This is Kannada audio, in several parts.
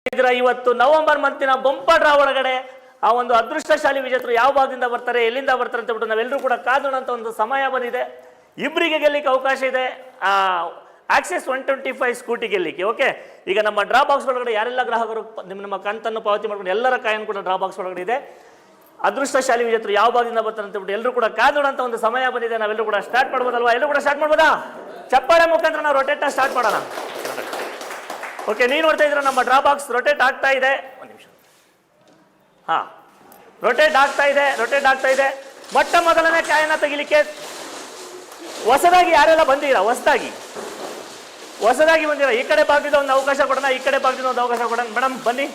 ಇವತ್ತು ನವೆಂಬರ್ ಮಂತಿನ ಬಂಪರ್ ಡ್ರಾ ಒಳಗಡೆ ಆ ಒಂದು ಅದೃಷ್ಟಶಾಲಿ ವಿಜೇತರು ಯಾವ ಭಾಗದಿಂದ ಬರ್ತಾರೆ, ಎಲ್ಲಿಂದ ಬರ್ತಾರೆ ಅಂತ ಬಿಟ್ಟು ನಾವೆಲ್ಲರೂ ಕೂಡ ಕಾದೋಣಂತ ಒಂದು ಸಮಯ ಬಂದಿದೆ. ಇಬ್ಬರಿಗೆ ಗೆಲ್ಲಿಕ್ಕೆ ಅವಕಾಶ ಇದೆ. Access 125 scooty ಗೆಲ್ಲಿಕ್ಕೆ. ಓಕೆ, ಈಗ ನಮ್ಮ ಡ್ರಾ ಬಾಕ್ಸ್ ಒಳಗಡೆ ಯಾರೆಲ್ಲ ಗ್ರಾಹಕರು ನಿಮ್ಮ ಕಂತನ್ನು ಪಾವತಿ ಮಾಡ್ಕೊಂಡು ಎಲ್ಲರ ಕಾಯನ್ನು ಕೂಡ ಡ್ರಾ ಬಾಕ್ಸ್ ಒಳಗಡೆ ಇದೆ. ಅದೃಷ್ಟಶಾಲಿ ವಿಜೇತರು ಯಾವ ಭಾಗದಿಂದ ಬರ್ತಾರೆ ಅಂತ ಬಿಟ್ಟು ಎಲ್ಲರೂ ಕೂಡ ಕಾದೋಣಂತ ಒಂದು ಸಮಯ ಬಂದಿದೆ. ನಾವೆಲ್ಲರೂ ಕೂಡ ಸ್ಟಾರ್ಟ್ ಮಾಡ್ಬೋದಲ್ವಾ? ಎಲ್ಲರೂ ಕೂಡ ಸ್ಟಾರ್ಟ್ ಮಾಡ್ಬೋದಾ? ಚಪ್ಪಾಳೆ ಮುಖಾಂತರ ನಾವು ರೊಟೇಟ್ ಸ್ಟಾರ್ಟ್ ಮಾಡೋಣ. ಓಕೆ, ನೀವು ನೋಡ್ತಾ ಇದ್ರೆ ನಮ್ಮ ಡ್ರಾ ಬಾಕ್ಸ್ ರೊಟೇಟ್ ಆಗ್ತಾ ಇದೆ. ಒಂದು ನಿಮಿಷ. ರೊಟೇಟ್ ಆಗ್ತಾ ಇದೆ. ಮೊಟ್ಟ ಮೊದಲನೇ ಕಾಯನ್ನ ತೆಗಿಲಿಕ್ಕೆ ಹೊಸದಾಗಿ ಯಾರೆಲ್ಲ ಬಂದಿರಾ, ಹೊಸದಾಗಿ ಬಂದಿರಾ, ಈ ಕಡೆ ಭಾಗದಿಂದ ಒಂದು ಅವಕಾಶ ಕೊಡೋಣ, ಈ ಕಡೆ ಭಾಗದಿಂದ ಒಂದು ಅವಕಾಶ ಕೊಡೋಣ. ಮೇಡಮ್ ಬನ್ನಿ.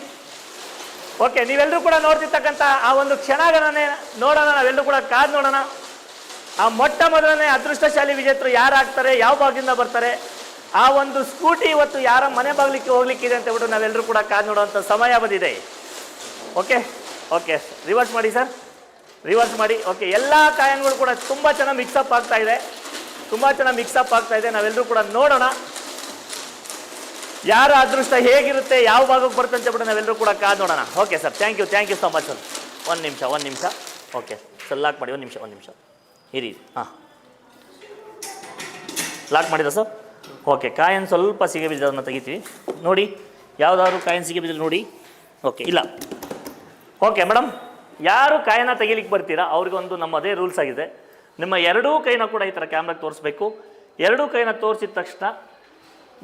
ಓಕೆ, ನೀವೆಲ್ಲರೂ ಕೂಡ ನೋಡ್ತಿರ್ತಕ್ಕಂಥ ಆ ಒಂದು ಕ್ಷಣಗಳನ್ನೇ ನೋಡೋಣ, ನಾವೆಲ್ಲರೂ ಕೂಡ ಕಾದು ನೋಡೋಣ. ಆ ಮೊಟ್ಟ ಮೊದಲನೇ ಅದೃಷ್ಟಶಾಲಿ ವಿಜೇತರು ಯಾರಾಗ್ತಾರೆ, ಯಾವ ಭಾಗದಿಂದ ಬರ್ತಾರೆ, ಆ ಒಂದು ಸ್ಕೂಟಿ ಇವತ್ತು ಯಾರ ಮನೆ ಬಾಗ್ಲಿಕ್ಕೆ ಹೋಗ್ಲಿಕ್ಕಿದೆ ಅಂತ ಹೇಳ್ಬಿಟ್ಟು ನಾವೆಲ್ಲರೂ ಕೂಡ ಕಾದು ನೋಡುವಂಥ ಸಮಯ ಬಂದಿದೆ. ಓಕೆ, ರಿವರ್ಸ್ ಮಾಡಿ ಸರ್, ರಿವರ್ಸ್ ಮಾಡಿ. ಓಕೆ, ಎಲ್ಲ ಕಾಯನ್ಗಳು ಕೂಡ ತುಂಬ ಚೆನ್ನಾಗಿ ಮಿಕ್ಸಪ್ ಆಗ್ತಾ ಇದೆ, ನಾವೆಲ್ಲರೂ ಕೂಡ ನೋಡೋಣ ಯಾರ ಅದೃಷ್ಟ ಹೇಗಿರುತ್ತೆ, ಯಾವ ಭಾಗಕ್ಕೆ ಬರುತ್ತೆ ಅಂತ ಹೇಳ್ಬಿಟ್ಟು ನಾವೆಲ್ಲರೂ ಕೂಡ ಕಾದು ನೋಡೋಣ. Okay sir, thank you so much sir. ಒಂದು ನಿಮಿಷ. ಓಕೆ ಸರ್, ಲಾಕ್ ಮಾಡಿ. ಒಂದು ನಿಮಿಷ ಇರಿ. ಲಾಕ್ ಮಾಡಿದ ಸರ್? ಓಕೆ, ಕಾಯಿನ್ ಸ್ವಲ್ಪ ಸಿಗೆ ಬಿದ್ದದನ್ನು ತೆಗಿತೀವಿ ನೋಡಿ. ಯಾವುದಾದ್ರು ಕಾಯಿನ್ ಸಿಗೆ ಬಿದ್ದರೆ ನೋಡಿ. ಓಕೆ, ಇಲ್ಲ. ಓಕೆ ಮೇಡಮ್, ಯಾರು ಕಾಯಿನ ತೆಗಿಲಿಕ್ಕೆ ಬರ್ತೀರಾ ಅವ್ರಿಗೊಂದು ನಮ್ಮದೇ ರೂಲ್ಸ್ ಆಗಿದೆ. ನಿಮ್ಮ ಎರಡೂ ಕೈನ ಕೂಡ ಈ ಥರ ಕ್ಯಾಮ್ರಾಗೆ ತೋರಿಸ್ಬೇಕು. ಎರಡೂ ಕೈನ ತೋರಿಸಿದ ತಕ್ಷಣ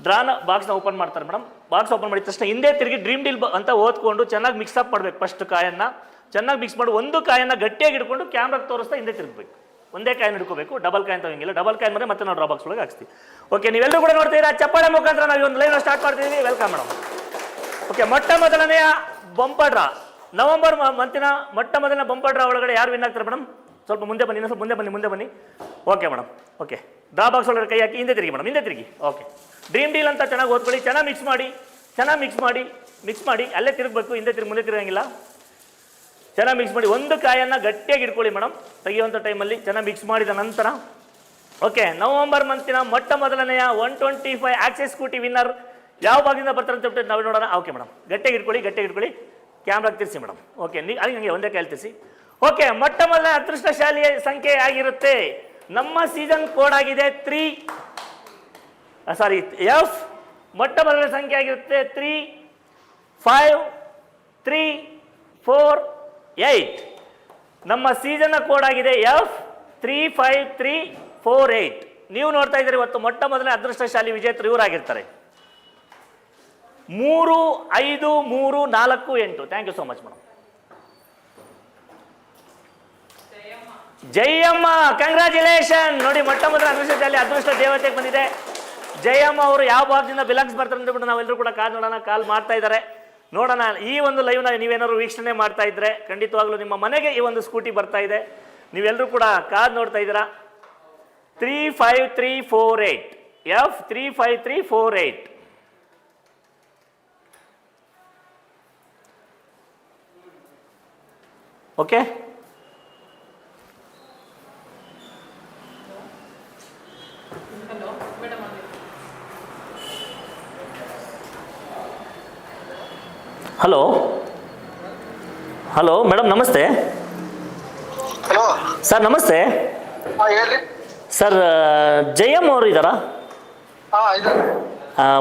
ಡ್ರಾನ ಬಾಕ್ಸ್ನ ಓಪನ್ ಮಾಡ್ತಾರೆ ಮೇಡಮ್. ಬಾಕ್ಸ್ ಓಪನ್ ಮಾಡಿದ ತಕ್ಷಣ ಹಿಂದೆ ತಿರುಗಿ ಡ್ರೀಮ್ ಡೀಲ್ ಅಂತ ಓದ್ಕೊಂಡು ಚೆನ್ನಾಗಿ ಮಿಕ್ಸಪ್ ಮಾಡಬೇಕು. ಫಸ್ಟ್ ಕಾಯನ್ನು ಚೆನ್ನಾಗಿ ಮಿಕ್ಸ್ ಮಾಡಿ ಒಂದು ಕಾಯನ್ನು ಗಟ್ಟಿಯಾಗಿ ಹಿಡ್ಕೊಂಡು ಕ್ಯಾಮ್ರಾಗೆ ತೋರಿಸ್ತಾ ಹಿಂದೆ ತಿರುಗಬೇಕು. ಒಂದೇ ಕಾಯಿನ ಹಿಡ್ಕೋಬೇಕು, ಡಬಲ್ ಕಾಯಿನ್ ತಗೊಂಗಿಲ್ಲ. ಡಬಲ್ ಕಾಯಿನ್ ಮೇಲೆ ಮತ್ತೆ ನಾವು ಡ್ರಾ ಬಾಕ್ಸ್ ಒಳಗೆ ಹಾಕ್ತೀವಿ. ಓಕೆ, ನೀವೆಲ್ಲರೂ ಕೂಡ ನೋಡ್ತೀರಾ. ಚಪ್ಪಾಳೆ ಮುಖಾಂತರ ನಾವು ಒಂದು ಲೈವ್ ಸ್ಟಾರ್ಟ್ ಮಾಡ್ತಿದ್ದೀವಿ. Welcome madam. ಓಕೆ, ಮೊಟ್ಟ ಮೊದಲನೆಯ ಬಂಪರ್ ಡ್ರಾ, ನವೆಂಬರ್ ಮಂತಿನ ಮೊಟ್ಟ ಮೊದಲನೇ ಬಂಪರ್ ಡ್ರಾ ಒಳಗಡೆ ಯಾರು ವಿನ್ ಆಗ್ತಾರೆ ಮೇಡಮ್? ಸ್ವಲ್ಪ ಮುಂದೆ ಬನ್ನಿ, ಸ್ವಲ್ಪ ಮುಂದೆ ಬನ್ನಿ. Okay madam. Okay, draw box ಒಳಗಡೆ ಕೈ ಹಾಕಿ ಹಿಂದೆ ತಿರುಗಿ ಮೇಡಮ್, ಹಿಂದೆ ತಿರುಗಿ. ಓಕೆ, ಡ್ರೀಮ್ ಡೀಲ್ ಅಂತ ಚೆನ್ನಾಗಿ ಓದ್ಕೊಳ್ಳಿ. ಚೆನ್ನಾಗಿ ಮಿಕ್ಸ್ ಮಾಡಿ ಅಲ್ಲೇ ತಿರುಗಬೇಕು, ಹಿಂದೆ ತಿರುಗಿ ಮುಂದೆ ತಿರುಗಂಗಿಲ್ಲ. ಚೆನ್ನಾಗಿ ಮಿಕ್ಸ್ ಮಾಡಿ ಒಂದು ಕಾಯನ್ನು ಗಟ್ಟಿಯಾಗಿ ಇಟ್ಕೊಳ್ಳಿ ಮೇಡಮ್. ತೆಗೆಯುವಂಥ ಟೈಮಲ್ಲಿ ಚೆನ್ನಾಗಿ ಮಿಕ್ಸ್ ಮಾಡಿದ ನಂತರ ಓಕೆ, ನವೆಂಬರ್ ಮಂತಿನ ಮೊಟ್ಟ ಮೊದಲನೆಯ 125 ಆಕ್ಸೆಸ್ ಸ್ಕೂಟಿ ವಿನ್ನರ್ ಯಾವ ಭಾಗದಿಂದ ಬರ್ತಾರೆ ಅಂತ ಹೇಳ್ಬಿಟ್ಟು ನಾವು ನೋಡೋಣ. ಓಕೆ ಮೇಡಮ್, ಗಟ್ಟಿಯಾಗಿ ಇಟ್ಕೊಳ್ಳಿ. ಕ್ಯಾಮ್ರಾಗೆ ತಿರ್ಸಿ ಮೇಡಮ್. ಓಕೆ, ಹಂಗೆ ಒಂದೇ ಕೈಯಲ್ಲಿ ತಿರ್ಸಿ. ಓಕೆ, ಮೊಟ್ಟ ಮೊದಲನೇ ಅದೃಷ್ಟಶಾಲಿಯ ಸಂಖ್ಯೆ ಆಗಿರುತ್ತೆ, ನಮ್ಮ ಸೀಸನ್ ಕೋಡ್ ಆಗಿದೆ ಎಫ್. ಮೊಟ್ಟ ಮೊದಲನೇ ಸಂಖ್ಯೆ ಆಗಿರುತ್ತೆ 35348. ನಮ್ಮ ಸೀಸನ್ನ ಕೋಡ್ ಆಗಿದೆ F35348. ನೀವು ನೋಡ್ತಾ ಇದ್ದೀರಿ ಇವತ್ತು ಮೊಟ್ಟ ಮೊದಲನೇ ಅದೃಷ್ಟಶಾಲಿ ವಿಜೇತರು ಇವರಾಗಿರ್ತಾರೆ. 35348. Thank you so much madam. Jayamma, congratulation. ನೋಡಿ, ಮೊಟ್ಟ ಮೊದಲ ಅದೃಷ್ಟಶಾಲಿ ಅದೃಷ್ಟ ದೇವತೆಗೆ ಬಂದಿದೆ. ಜಯಮ್ಮ ಅವರು ಯಾವ ಭಾಗದಿಂದ ಬಿಲಾಂಗ್ಸ್ ಬರ್ತಾರೆ ಅಂತ ಬಿಟ್ಟು ನಾವೆಲ್ಲರೂ ಕೂಡ ಕಾಲ್ ನೋಡೋಣ. ಕಾಲ್ ಮಾಡ್ತಾ ಇದ್ದಾರೆ, ನೋಡೋಣ. ಈ ಒಂದು ಲೈವ್ನ ನೀವೇನಾದ್ರು ವೀಕ್ಷಣೆ ಮಾಡ್ತಾ ಇದ್ರೆ ಖಂಡಿತವಾಗ್ಲೂ ನಿಮ್ಮ ಮನೆಗೆ ಈ ಒಂದು ಸ್ಕೂಟಿ ಬರ್ತಾ ಇದೆ. ನೀವೆಲ್ಲರೂ ಕೂಡ ಕಾದ್ ನೋಡ್ತಾ ಇದ್ದೀರಾ. 35348 F35348. ಓಕೆ, ಹಲೋ ಮೇಡಮ್, ನಮಸ್ತೆ. ಹಲೋ ಸರ್, ನಮಸ್ತೆ. ಹೇಳಿ ಸರ್, ಜಯಮ್ಮ ಅವರು ಇದ್ದಾರಾ?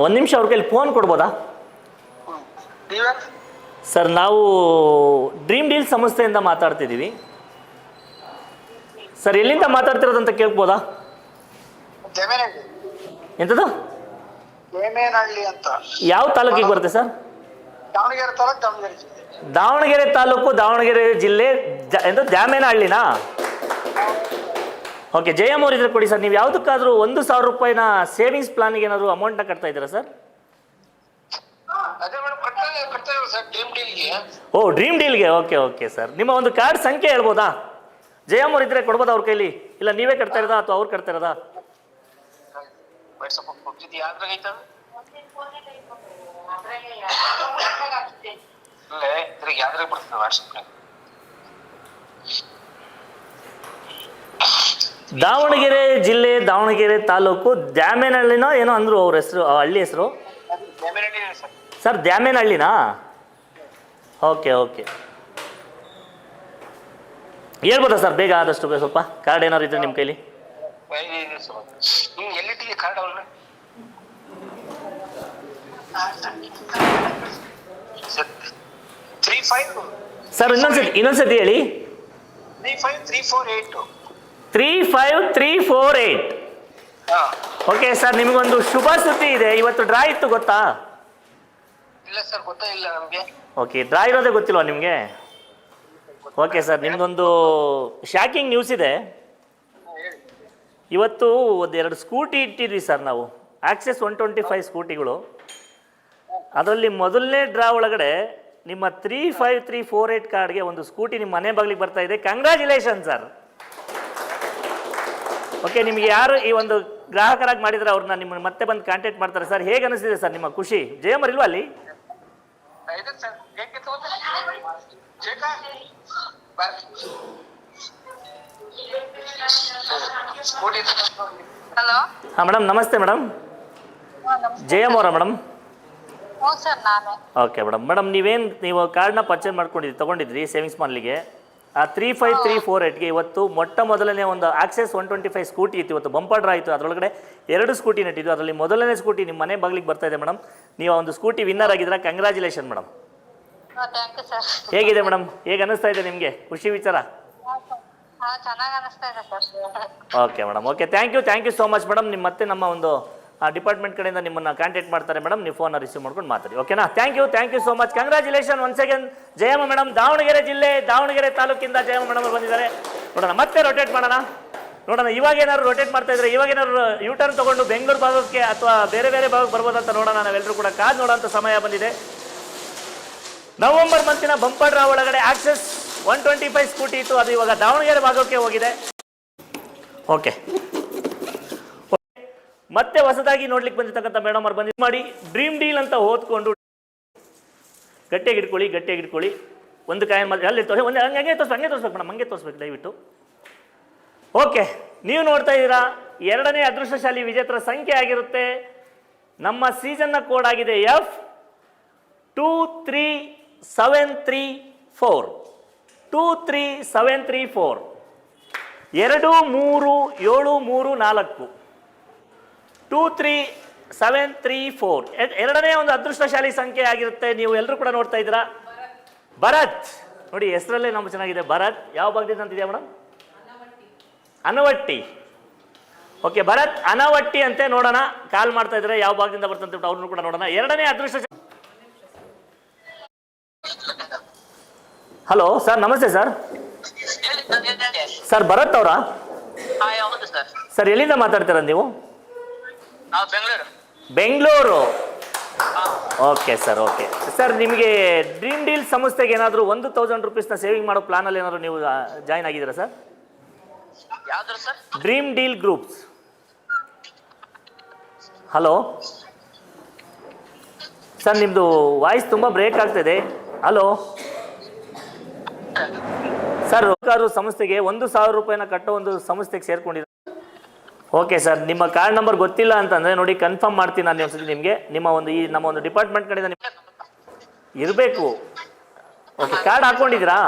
ಒಂದು ನಿಮಿಷ ಅವ್ರ ಕೈಲಿ ಫೋನ್ ಕೊಡ್ಬೋದಾ? ಸರ್, ನಾವು ಡ್ರೀಮ್ ಡೀಲ್ ಸಂಸ್ಥೆಯಿಂದ ಮಾತಾಡ್ತಿದ್ದೀವಿ ಸರ್. ಎಲ್ಲಿಂದ ಮಾತಾಡ್ತಿರೋದಂತ ಕೇಳ್ಬೋದಾ? ಎಂಥದ್ದು? ಯಾವ ತಾಲೂಕಿಗೆ ಬರುತ್ತೆ ಸರ್? ದಾವಣಗೆರೆ ತಾಲೂಕು, ದಾವಣಗೆರೆ ಜಿಲ್ಲೆ. ದ್ಯಾಮೇನಹಳ್ಳಿನಾ? ಓಕೆ, ಜಯಮ್ಮ ಅವ್ರು ಇದ್ರೆ ಕೊಡಿ ಸರ್. ನೀವು ಯಾವುದಕ್ಕಾದ್ರೂ 1,000 ರೂಪಾಯಿನ ಸೇವಿಂಗ್ಸ್ ಪ್ಲಾನಿಗೆ ಏನಾದ್ರು ಅಮೌಂಟ್ನ ಕಟ್ತಾ ಇದ್ದೀರಾ ಸರ್? ಓ, ಡ್ರೀಮ್ ಡೀಲ್ಗೆ. ಓಕೆ ಸರ್, ನಿಮ್ಮ ಒಂದು ಕಾರ್ಡ್ ಸಂಖ್ಯೆ ಹೇಳ್ಬೋದಾ? ಜಯಮ್ಮ ಅವ್ರು ಇದ್ರೆ ಕೊಡ್ಬೋದಾ ಅವ್ರ ಕೈಲಿ? ಇಲ್ಲ ನೀವೇ ಕಟ್ತಾ ಇರೋದಾ ಅಥವಾ ಅವ್ರು ಕಟ್ತಾ ಇರೋದಾ? ದಾವಣಗೆರೆ ಜಿಲ್ಲೆ, ದಾವಣಗೆರೆ ತಾಲೂಕು, ದ್ಯಾಮೇನಹಳ್ಳಿನೋ ಏನೋ ಅಂದ್ರು ಅವ್ರ ಹೆಸರು, ಹಳ್ಳಿ ಹೆಸರು. ಸರ್ ದ್ಯಾಮೇನಹಳ್ಳಿನಾ? ಓಕೆ ಓಕೆ, ಹೇಳ್ಬೋದಾ ಸರ್ ಬೇಗ ಆದಷ್ಟು ಸ್ವಲ್ಪ? ಕಾರ್ಡ್ ಏನಾದ್ರು ಇದ್ರೆ ನಿಮ್ಮ ಕೈಲಿ? ಎಲ್ಲಿಟ್ಟಿಗೆ ಕಾರ್ಡ್ ಅವನ್ನ ಸರ್ ಇನ್ನೊಂದ್ಸತಿ ಹೇಳಿ. 35348. 35348. ಓಕೆ ಸರ್, ನಿಮಗೊಂದು ಶುಭ ಸುದ್ದಿ ಇದೆ. ಇವತ್ತು ಡ್ರಾ ಇತ್ತು, ಗೊತ್ತಾ? ಇಲ್ಲ ಸರ್, ಗೊತ್ತೇ ಇಲ್ಲ ನಮಗೆ. ಓಕೆ, ಡ್ರಾ ಇರೋದೇ ಗೊತ್ತಿಲ್ವಾ ನಿಮಗೆ? ಓಕೆ ಸರ್, ನಿಮ್ಗೊಂದು ಶಾಕಿಂಗ್ ನ್ಯೂಸ್ ಇದೆ. ಇವತ್ತು ಒಂದೆರಡು ಸ್ಕೂಟಿ ಇಟ್ಟಿದ್ವಿ ಸರ್ ನಾವು, ಆಕ್ಸೆಸ್ 125 ಸ್ಕೂಟಿಗಳು. ಅದರಲ್ಲಿ ಮೊದಲನೇ ಡ್ರಾ ಒಳಗಡೆ ನಿಮ್ಮ 35348 ಕಾರ್ಡ್ಗೆ ಒಂದು ಸ್ಕೂಟಿ ನಿಮ್ಮ ಮನೆ ಬಾಗಿಲಿಗೆ ಬರ್ತಾ ಇದೆ. Congratulation sir. ಓಕೆ, ನಿಮಗೆ ಯಾರು ಈ ಒಂದು ಗ್ರಾಹಕರಾಗಿ ಮಾಡಿದ್ರೆ ಅವ್ರನ್ನ ನಿಮ್ಮನ್ನು ಮತ್ತೆ ಬಂದು ಕಾಂಟ್ಯಾಕ್ಟ್ ಮಾಡ್ತಾರೆ ಸರ್. ಹೇಗೆ ಅನಿಸ್ತಿದೆ ಸರ್ ನಿಮ್ಮ ಖುಷಿ? ಜಯಮರ್ ಇಲ್ವಾ ಅಲ್ಲಿ? ಹಲೋ. ಹಾಂ ಮೇಡಮ್, ನಮಸ್ತೆ ಮೇಡಮ್. ಜಯಮ್ ಅವರಾ ಮೇಡಮ್? ಹ್ಞೂ ಸರ್, ನಾನೇ. ಓಕೆ ಮೇಡಮ್, ನೀವು ಕಾರ್ಡ್ನ ಪರ್ಚೇಸ್ ತೊಗೊಂಡಿದ್ರಿ ಸೇವಿಂಗ್ಸ್ ಮಾಡಲಿಗೆ. ಆ 35348ಗೆ ಇವತ್ತು ಮೊಟ್ಟ ಮೊದಲನೇ ಒಂದು ಆಕ್ಸೆಸ್ 125 ಸ್ಕೂಟಿ ಇತ್ತು. ಇವತ್ತು ಬಂಪರ್ ಡ್ರಾ ಇತ್ತು. ಅದರೊಳಗಡೆ 2 ಸ್ಕೂಟಿ ನೆಟ್ಟಿದ್ದು. ಅದರಲ್ಲಿ ಮೊದಲನೇ ಸ್ಕೂಟಿ ನಿಮ್ಮ ಮನೆ ಬಾಗಿಲಿಗೆ ಬರ್ತಾ ಇದೆ ಮೇಡಮ್. ನೀವು ಒಂದು ಸ್ಕೂಟಿ ವಿನ್ನರ್ ಆಗಿದ್ದೀರಾ. Congratulation madam. Thank you sir. ಹೇಗಿದೆ ಮೇಡಮ್? ಹೇಗೆ ಅನ್ನಿಸ್ತಾ ಇದೆ ನಿಮಗೆ? ಖುಷಿ ವಿಚಾರ? ಹಾಂ, ಚೆನ್ನಾಗಿ ಅನಿಸ್ತಾ ಇದೆ sir. Okay madam, okay, thank you so much madam. ಮತ್ತೆ ನಮ್ಮ ಒಂದು ಡಿಪಾರ್ಟ್ಮೆಂಟ್ ಕಡೆಯಿಂದ ನಿಮ್ಮನ್ನು ಕಾಂಟ್ಯಾಕ್ಟ್ ಮಾಡ್ತಾರೆ ಮೇಡಮ್. ನೀವು ಫೋನ್ನ ರಿಸೀವ್ ಮಾಡ್ಕೊಂಡು ಮಾತಾಡಿ, ಓಕೆನಾ? Thank you so much. Congratulation once again Jayamma madam. Davanagere ಜಿಲ್ಲೆ, ದಾವಣಗೆರೆ ತಾಲೂಕಿಂದ ಜಯಮ್ಮ ಮೇಡಮ್ ಅವರು ಬಂದಿದ್ದಾರೆ. ನೋಡೋಣ, ಮತ್ತೆ ರೊಟೇಟ್ ಮಾಡೋಣ. ನೋಡೋಣ, ಇವಾಗ ಏನಾದ್ರು ರೊಟೇಟ್ ಮಾಡ್ತಾ ಇದ್ರೆ, ಇವಾಗ ಏನಾದ್ರು ಯೂಟರ್ನ್ ತೊಗೊಂಡು ಬೆಂಗಳೂರು ಭಾಗಕ್ಕೆ ಅಥವಾ ಬೇರೆ ಭಾಗಕ್ಕೆ ಬರ್ಬೋದಂತ ನೋಡೋಣ. ನಾವೆಲ್ಲರೂ ಕೂಡ ಕಾದು ನೋಡೋಂಥ ಸಮಯ ಬಂದಿದೆ. ನವೆಂಬರ್ ಮಂತಿನ ಬಂಪರ್ ಡ್ರಾ ಒಳಗಡೆ ಆಕ್ಸೆಸ್ 125 ಸ್ಕೂಟಿ ಇತ್ತು. ಅದು ಇವಾಗ ದಾವಣಗೆರೆ ಭಾಗಕ್ಕೆ ಹೋಗಿದೆ. ಓಕೆ, ಮತ್ತೆ ಹೊಸದಾಗಿ ನೋಡ್ಲಿಕ್ಕೆ ಬಂದಿರ್ತಕ್ಕಂಥ ಮೇಡಮ್ ಅವ್ರು ಬಂದು ಮಾಡಿ ಡ್ರೀಮ್ ಡೀಲ್ ಅಂತ ಓದ್ಕೊಂಡು ಗಟ್ಟಿಯಾಗಿ ಇಟ್ಕೊಳ್ಳಿ. ಒಂದು ಕಾಯಿನ್ ಮಾಡಿ ಅಲ್ಲಿ ತೋರಿಸಿ, ಒಂದು ಹಂಗೆ ತೋರಿಸ್ಬೇಕು ಮೇಡಮ್, ಹಂಗೆ ತೋರಿಸ್ಬೇಕು ದಯವಿಟ್ಟು. ಓಕೆ, ನೀವು ನೋಡ್ತಾ ಇದ್ದೀರಾ, 2ನೇ ಅದೃಷ್ಟಶಾಲಿ ವಿಜೇತರ ಸಂಖ್ಯೆ ಆಗಿರುತ್ತೆ. ನಮ್ಮ ಸೀಸನ್ನ ಕೋಡ್ ಆಗಿದೆ F23734. 23734 23734 23734 2ನೇ ಒಂದು ಅದೃಷ್ಟಶಾಲಿ ಸಂಖ್ಯೆ ಆಗಿರುತ್ತೆ. ನೀವು ಎಲ್ಲರೂ ಕೂಡ ನೋಡ್ತಾ ಇದ್ದೀರಾ. ಭರತ್ ನೋಡಿ, ಹೆಸರಲ್ಲೇ ನಮ್ಮ ಚೆನ್ನಾಗಿದೆ. ಭರತ್ ಯಾವ ಭಾಗದಿಂದ ಅಂತಿದೆಯಾ ಮೇಡಮ್? ಅನವಟ್ಟಿ. ಓಕೆ, ಭರತ್ ಅನವಟ್ಟಿ ಅಂತೆ. ನೋಡೋಣ, ಕಾಲ್ ಮಾಡ್ತಾ ಇದ್ರೆ ಯಾವ ಭಾಗದಿಂದ ಬರ್ತಂತ ಅವ್ರನ್ನು ಕೂಡ ನೋಡೋಣ. 2ನೇ ಅದೃಷ್ಟ. ಹಲೋ ಸರ್, ನಮಸ್ತೆ ಸರ್. ಸರ್ ಭರತ್ ಅವರಾ? ಸರ್, ಎಲ್ಲಿಂದ ಮಾತಾಡ್ತೀರಾ ನೀವು? Bengaluru. Okay sir, okay sir. ನಿಮಗೆ ಡ್ರೀಮ್ ಡೀಲ್ ಸಂಸ್ಥೆಗೆ ಏನಾದರೂ 1000 ರೂಪೀಸ್ನ ಸೇವಿಂಗ್ ಮಾಡೋ ಪ್ಲಾನಲ್ಲಿ ಏನಾದರೂ ನೀವು ಜಾಯ್ನ್ ಆಗಿದ್ದೀರಾ sir? Dream deal groups. Hello sir, ನಿಮ್ಮದು ವಾಯ್ಸ್ ತುಂಬ ಬ್ರೇಕ್ ಆಗ್ತಿದೆ. ಹಲೋ ಸರ್, ಸರ್ಕಾರ ಸಂಸ್ಥೆಗೆ 1000 ರೂಪಾಯಿನ ಕಟ್ಟೋ ಒಂದು ಸಂಸ್ಥೆಗೆ ಸೇರ್ಕೊಂಡಿದ್ದಾರೆ. ಓಕೆ ಸರ್, ನಿಮ್ಮ ಕಾರ್ಡ್ ನಂಬರ್ ಗೊತ್ತಿಲ್ಲ ಅಂತಂದರೆ ನೋಡಿ, ಕನ್ಫರ್ಮ್ ಮಾಡ್ತೀನಿ ನಾನು ಒಂದ್ಸತಿ ನಿಮಗೆ. ನಮ್ಮ ಒಂದು ಡಿಪಾರ್ಟ್ಮೆಂಟ್ ಕಡೆಯಿಂದ ನಿಮ್ಗೆ ಇರಬೇಕು. ಓಕೆ, ಕಾರ್ಡ್ ಹಾಕ್ಕೊಂಡಿದ್ದೀರಾ?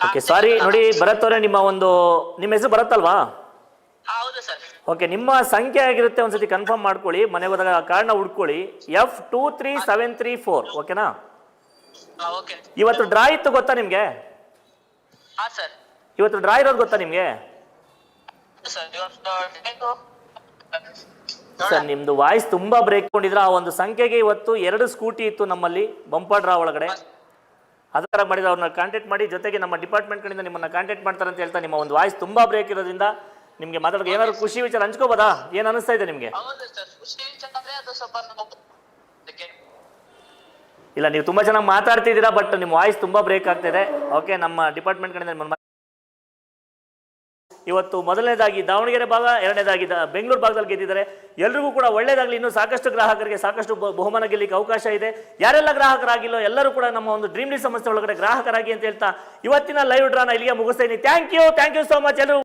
ಓಕೆ, ಸಾರಿ ನೋಡಿ ಭರತ್ ಅವರೇ, ನಿಮ್ಮ ಹೆಸರು ಬರುತ್ತಲ್ವಾ? ಓಕೆ, ನಿಮ್ಮ ಸಂಖ್ಯೆ ಆಗಿರುತ್ತೆ. ಒಂದ್ಸತಿ ಕನ್ಫರ್ಮ್ ಮಾಡ್ಕೊಳ್ಳಿ. ಮನೆಗೆ ಹೋದಾಗ ಕಾರ್ಡ್ನ ಹುಡ್ಕೊಳ್ಳಿ. F23734. ಓಕೆನಾ? ಇವತ್ತು ಡ್ರಾ ಇತ್ತು, ಗೊತ್ತಾ ನಿಮಗೆ? ಇವತ್ತು ಡ್ರಾ ಇರೋದು ಗೊತ್ತಾ ನಿಮಗೆ? ಸರ್, ನಿಮ್ದು ವಾಯ್ಸ್ ತುಂಬಾ ಬ್ರೇಕ್ ಕೊಂಡಿದ್ರ. ಆ ಒಂದು ಸಂಖ್ಯೆಗೆ ಇವತ್ತು 2 ಸ್ಕೂಟಿ ಇತ್ತು ನಮ್ಮಲ್ಲಿ ಬಂಪರ್ ಡ್ರಾ ಒಳಗಡೆ. ಅದರ ಮಾಡಿದ್ರೆ ಅವ್ರನ್ನ ಕಾಂಟ್ಯಾಕ್ಟ್ ಮಾಡಿ. ಜೊತೆಗೆ ನಮ್ಮ ಡಿಪಾರ್ಟ್ಮೆಂಟ್ ಕಡೆಯಿಂದ ನಿಮ್ಮನ್ನ ಕಾಂಟ್ಯಾಕ್ಟ್ ಮಾಡ್ತಾರೆ ಅಂತ ಹೇಳ್ತಾ, ನಿಮ್ಮ ಒಂದು ವಾಯ್ಸ್ ತುಂಬಾ ಬ್ರೇಕ್ ಇರೋದ್ರಿಂದ ನಿಮಗೆ ಮಾತಾಡೋಕೆ ಏನಾದ್ರು ಖುಷಿ ವಿಚಾರ ಹಂಚ್ಕೋಬೋದಾ? ಏನು ಅನಿಸ್ತಾ ಇದೆ ನಿಮಗೆ? ಇಲ್ಲ, ನೀವು ತುಂಬ ಚೆನ್ನಾಗಿ ಮಾತಾಡ್ತಿದ್ದೀರಾ, ಬಟ್ ನಿಮ್ಮ ವಾಯ್ಸ್ ತುಂಬ ಬ್ರೇಕ್ ಆಗ್ತಿದೆ. ಓಕೆ, ನಮ್ಮ ಡಿಪಾರ್ಟ್ಮೆಂಟ್ ಕಡೆಯಿಂದ ನಿಮ್ಮ ಇವತ್ತು ಮೊದಲನೇದಾಗಿ ದಾವಣಗೆರೆ ಭಾಗ, 2ನೇದಾಗಿ ಬೆಂಗಳೂರು ಭಾಗದಲ್ಲಿ ಗೆದ್ದಿದ್ದಾರೆ. ಎಲ್ರಿಗೂ ಕೂಡ ಒಳ್ಳೇದಾಗಲಿ. ಇನ್ನೂ ಸಾಕಷ್ಟು ಗ್ರಾಹಕರಿಗೆ ಸಾಕಷ್ಟು ಬಹುಮಾನ ಗೆಲ್ಲಲಿಕ್ಕೆ ಅವಕಾಶ ಇದೆ. ಯಾರೆಲ್ಲ ಗ್ರಾಹಕರಾಗಿಲ್ಲೋ ಎಲ್ಲರೂ ಕೂಡ ನಮ್ಮ ಒಂದು ಡ್ರೀಮ್ ಡೀಲ್ ಸಂಸ್ಥೆ ಒಳಗಡೆ ಗ್ರಾಹಕರಾಗಿ ಅಂತ ಹೇಳ್ತಾ ಇವತ್ತಿನ ಲೈವ್ ಡ್ರಾನ ಇಲ್ಲಿಗೆ ಮುಗಿಸ್ತಾ ಇದ್ದೀನಿ. Thank you so much. ಎಲ್ಲರೂ